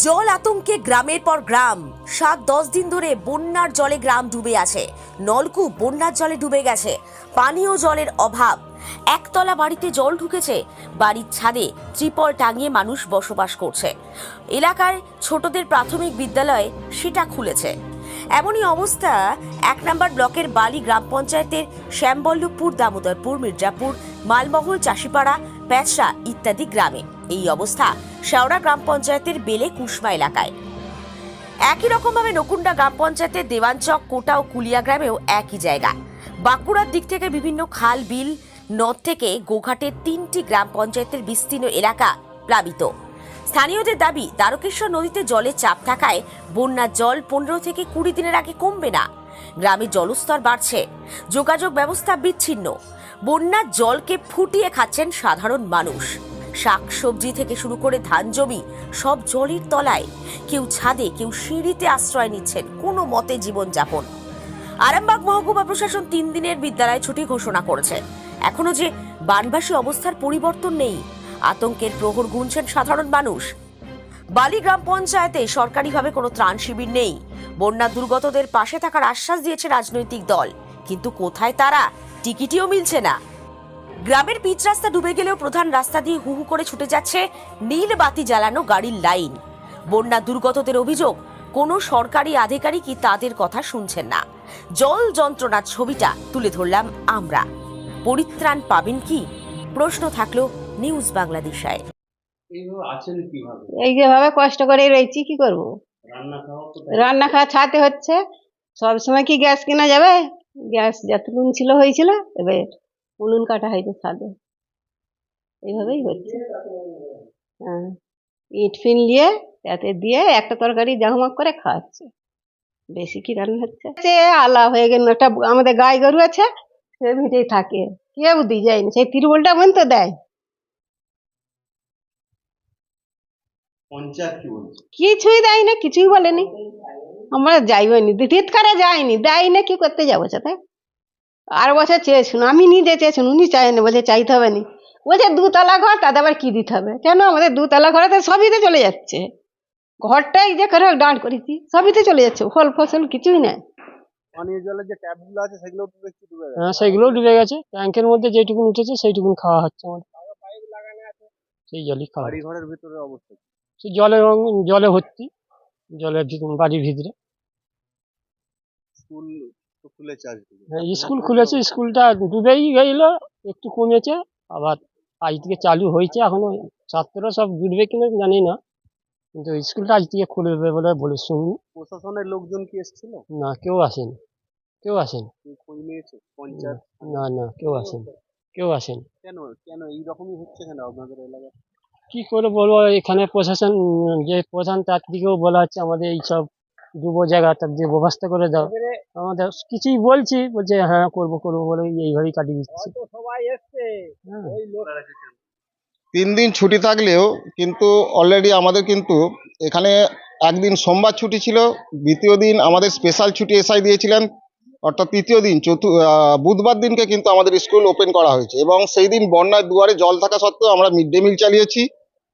জল আতঙ্কে গ্রামের পর গ্রাম। 7-10 দিন ধরে বন্যার জলে গ্রাম ডুবে আছে। নলকূপ বন্যার জলে ডুবে গেছে। পানীয় জলের অভাব। একতলা বাড়িতে জল ঢুকেছে। বাড়ির ছাদে ত্রিপল টাঙিয়ে মানুষ বসবাস করছে। এলাকার ছোটদের প্রাথমিক বিদ্যালয় সেটা খুলেছে। এমনই অবস্থা 1 নম্বর ব্লকের বালি গ্রাম পঞ্চায়েতের শ্যামবল্লভপুর, দামোদরপুর, মির্জাপুর, মালমহল, চাষিপাড়া, প্যাঁচড়া ইত্যাদি গ্রামে। এই অবস্থা শেওড়া গ্রাম পঞ্চায়েতের বেলে কুশমা এলাকায়। একই রকমভাবে নকুন্ডা গ্রাম পঞ্চায়েতের দেওয়ানচক, কোটা ও কুলিয়া গ্রামেও একই জায়গা। বাঁকুড়ার দিক থেকে বিভিন্ন খাল, বিল, নদ থেকে গোঘাটের 3টি গ্রাম পঞ্চায়েতের বিস্তীর্ণ এলাকা প্লাবিত। স্থানীয়দের দাবি, দ্বারকেশ্বর নদীতে জলের চাপ থাকায় বন্যার জল 15 থেকে 20 দিনের আগে কমবে না। গ্রামের জলস্তর বাড়ছে, যোগাযোগ ব্যবস্থা বিচ্ছিন্ন। বন্যার জলকে ফুটিয়ে খাচ্ছেন সাধারণ মানুষ। শাকসবজি থেকে শুরু করে ধান জমি সব জলের তলায়। কেউ ছাদে, কেউ সিঁড়িতে আশ্রয় নিচ্ছেন কোনো মতে জীবনযাপন। আরামবাগ মহকুমা প্রশাসন 3 দিনের বিদ্যালয় ছুটি ঘোষণা করেছে। এখনো যে বানবাসী অবস্থার পরিবর্তন নেই। আতঙ্কের প্রহর গুনছেন সাধারণ মানুষ। বালি গ্রাম পঞ্চায়েতে সরকারিভাবে কোনো ত্রাণ শিবির নেই। বন্যা দুর্গতদের পাশে থাকার আশ্বাস দিয়েছে রাজনৈতিক দল, কিন্তু কোথায় তারা? টিকিটিও মিলছে না। গ্রামের পিচ রাস্তা ডুবে গেলেও প্রধান রাস্তা দিয়ে হু হু করে ছুটে যাচ্ছে নীল বাতি জ্বালানো গাড়ির লাইন। বন্যা দুর্গতদের অভিযোগ, কোনো সরকারি আধিকারিকই তাদের কথা শুনছেন না। জল যন্ত্রণার ছবিটা তুলে ধরলাম আমরা। পরিত্রাণ পাবেন কি? প্রশ্ন থাকলো নিউজ বাংলাদেশায়। এই যেভাবে কষ্ট করে রয়েছি, কি করব? রান্না খাওয়া ছাড়তে হচ্ছে। সব সময় কি গ্যাস কেনা যাবে? গ্যাস যতটুকু ছিল হয়েছিল, এবার উনুন কাটা হয়তো ছাদে। এইভাবেই হচ্ছে। হ্যাঁ, ইট ফিন দিয়ে তাতে দিয়ে একটা তরকারি জাহমাক করে খাওয়াচ্ছে। বেশি কি রান্না হচ্ছে? আলা হয়ে গেল একটা, আমাদের গাই গরু আছে, সে ভিটেই থাকে, কেউ দিয়ে যায়নি। সেই তিরবলটা পর্যন্ত দেয়। কিছুই দেয় না, কিছুই বলেনি। আমরা যাইবনি, দিত করে যায়নি, দেয় না, কি করতে যাবো সাথে? আর বছর চেয়েছুন, আমি নিজে চেয়েছুন, উনি চাইনি, বলছে চাইতে হবে নি। বলছে 2 তলা ঘর, তাদের আবার কি দিতে হবে? কেন? আমাদের 2 তলা ঘরে তো সবইতে চলে যাচ্ছে। ঘরটাই যে করে দাঁড় করেছি, সবইতে চলে যাচ্ছে, ফল ফসল কিছুই নেই। পানীয় জলের যে ট্যাপগুলো আছে সেগুলো তো দেখছি ডুবে গেছে। হ্যাঁ, সেগুলোও ডুবে গেছে। ট্যাঙ্কের মধ্যে যেটুকু উঠেছে সেইটুকুন খাওয়া হচ্ছে আমাদের। সেই জলই খাওয়া বাড়ি হচ্ছে। ঘরের ভিতরে অবস্থা কি? সেই জলে ভর্তি, জলের বাড়ির ভিতরে। স্কুল তো খুলেছে আজকে। হ্যাঁ, স্কুল খুলেছে, স্কুলটা ডুবেই গেল, একটু কমেছে, আবার আজ থেকে চালু হয়েছে। এখনো ছাত্ররা সব জুড়বে কিনা জানি না, কিন্তু স্কুলটা আজ থেকে খুলবে বলে শুনি। প্রশাসনের লোকজন কি এসেছিল? না, কেউ আসেনি, কেউ আসেনি। কেউ খোঁজ নিয়েছে? পঞ্চায়েত? না, কেউ আসেনি, কেউ আসেনি। কেন কেন এইরকমই হচ্ছে কেন আপনাদের এলাকায়? কি করে বলবো, এখানে প্রশাসন যে প্রধান, তার দিকেও বলা হচ্ছে আমাদের এইসব ডুবো জায়গাটার যে ব্যবস্থা করে দাও। আমাদের কিছুই বলছে হ্যাঁ করবো বলে এইভাবেই কাটিয়ে দিচ্ছে। হ্যাঁ। 3 দিন ছুটি থাকলেও কিন্তু অলরেডি আমাদের কিন্তু এখানে একদিন সোমবার ছুটি ছিল, দ্বিতীয় দিন আমাদের স্পেশাল ছুটি এসআই দিয়েছিলেন, অর্থাৎ তৃতীয় দিন বুধবার দিনকে কিন্তু আমাদের স্কুল ওপেন করা হয়েছে। এবং সেই দিন বন্যার দুয়ারে জল থাকা সত্ত্বেও আমরা মিড ডে মিল চালিয়েছি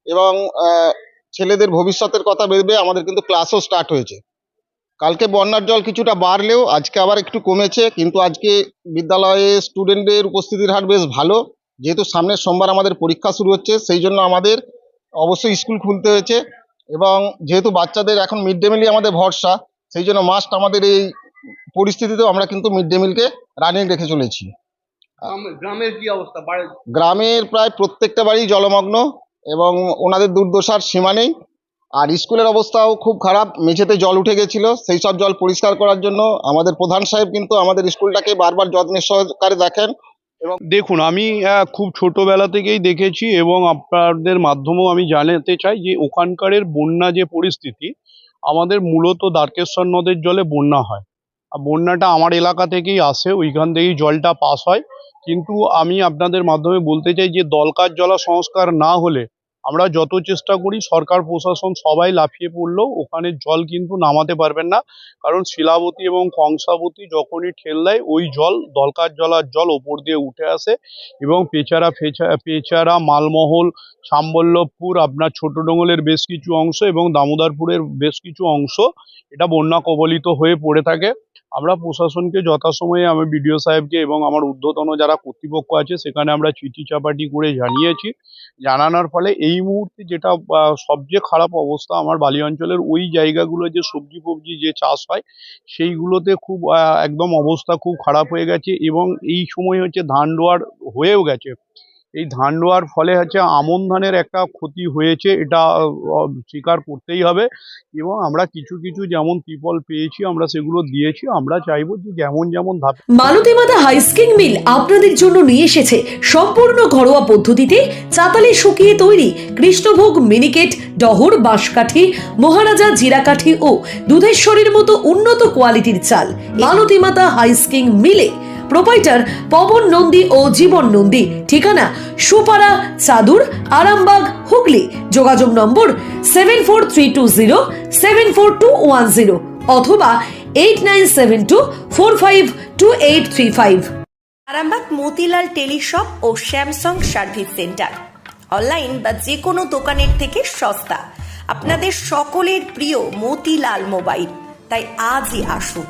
এবং ছেলেদের ভবিষ্যতের কথা ভেবে আমাদের কিন্তু ক্লাসও স্টার্ট হয়েছে। কালকে বন্যার জল কিছুটা বাড়লেও আজকে আবার একটু কমেছে, কিন্তু আজকে বিদ্যালয়ে স্টুডেন্টদের উপস্থিতির হার বেশ ভালো। যেহেতু সামনের সোমবার আমাদের পরীক্ষা শুরু হচ্ছে, সেই জন্য আমাদের অবশ্যই স্কুল খুলতে হয়েছে। এবং যেহেতু বাচ্চাদের এখন মিড ডে মিলই আমাদের ভরসা, সেই জন্য মাস্ট আমাদের এই পরিস্থিতিতেও আমরা কিন্তু মিড ডে মিলকে রানিং রেখে চলেছি। গ্রামের কি অবস্থা? গ্রামের প্রায় প্রত্যেকটা বাড়ি জলমগ্ন এবং ওনাদের দুর্দশার সীমা নেই। আর স্কুলের অবস্থাও খুব খারাপ, মেঝেতে জল উঠে গেছিল। সেই সব জল পরিষ্কার করার জন্য আমাদের প্রধান সাহেব কিন্তু আমাদের স্কুলটাকে বারবার যত্নের সহকারে দেখেন। দেখুন, আমি খুব ছোটবেলা থেকেই দেখেছি এবং আপনাদের মাধ্যমেও আমি জানাতে চাই যে ওখানকারের বন্যা যে পরিস্থিতি, আমাদের মূলত দ্বারকেশ্বর নদের জলে বন্যা হয়। আর বন্যাটা আমার এলাকা থেকেই আসে, ওইখান থেকেই জলটা পাস হয়। কিন্তু আমি আপনাদের মাধ্যমে বলতে চাই যে দলকার জলা সংস্কার না হলে আমরা যত চেষ্টা করি, সরকার প্রশাসন সবাই লাফিয়ে পড়লেও ওখানে জল কিন্তু নামাতে পারবেন না, কারণ শিলাবতী এবং কংসাবতী যখনই ঠেল দেয় ওই জল, দলকার জলার জল ওপর দিয়ে উঠে আসে এবং পেচারা, মালমহল, সাম্বল্লভপুর, আপনার ছোট ডোঙ্গলের বেশ কিছু অংশ এবং দামোদরপুরের বেশ কিছু অংশ এটা বন্যা কবলিত হয়ে পড়ে থাকে। আমরা প্রশাসনকে যথাসময়ে, আমি বিডিও সাহেবকে এবং আমার ঊর্ধ্বতন যারা কর্তৃপক্ষ আছে সেখানে আমরা চিঠি চাপাটি করে জানিয়েছি। জানানোর ফলে এই মুহূর্তে যেটা সবচেয়ে খারাপ অবস্থা, আমার বালি অঞ্চলের ওই জায়গাগুলো যে সবজি ফবজি যে চাষ হয় সেইগুলোতে খুব একদম অবস্থা খুব খারাপ হয়ে গেছে এবং এই সময় হচ্ছে ধান রোয়ার হয়েও গেছে। এই ধান রোয়ার ফলে হচ্ছে আমন ধানের একটা ক্ষতি হয়েছে, এটা স্বীকার করতেই হবে এবং আমরা কিছু কিছু যেমন ত্রিপল পেয়েছি আমরা সেগুলো দিয়েছি। আমরা চাইবো যে যেমন ধাপে মালতী মাতা হাইস্কিং মিল আপনাদের জন্য নিয়ে এসেছে সম্পূর্ণ ঘরোয়া পদ্ধতিতে চাতালে শুকিয়ে তৈরি কৃষ্ণভোগ মিনিকেট, ডহর, বাঁশকাঠি, মহারাজা জিরাকাঠি ও দুধেশ্বরীর মতো উন্নত কোয়ালিটির চাল। মালতী মাতা হাইস্কিং মিলে প্রোপাইটার পবন নন্দী ও জীবন নন্দী। ঠিকানা সুপারা, চাদুর, আরামবাগ, হুগলি। যোগাযোগ নম্বর 7432074210 অথবা 8972452835। আরামবাগ মতিলাল টেলিশপ ও স্যামসাং সার্ভিস সেন্টার, অনলাইন বা যে কোনো দোকানের থেকে সস্তা। আপনাদের সকলের প্রিয় মতিলাল মোবাইল, তাই আজই আসুন।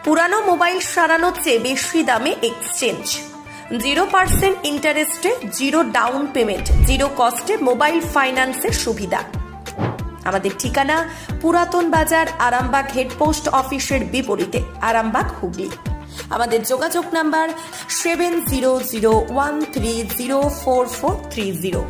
পুরানো মোবাইল সারানোর চেয়ে বেশি দামে এক্সচেঞ্জ, 0% ইন্টারেস্টে, 0 ডাউন পেমেন্ট, 0 কস্টে মোবাইল ফাইন্যান্সের সুবিধা। আমাদের ঠিকানা পুরাতন বাজার, আরামবাগ হেডপোস্ট অফিসের বিপরীতে, আরামবাগ, হুগলি। আমাদের যোগাযোগ নাম্বার 7001304430।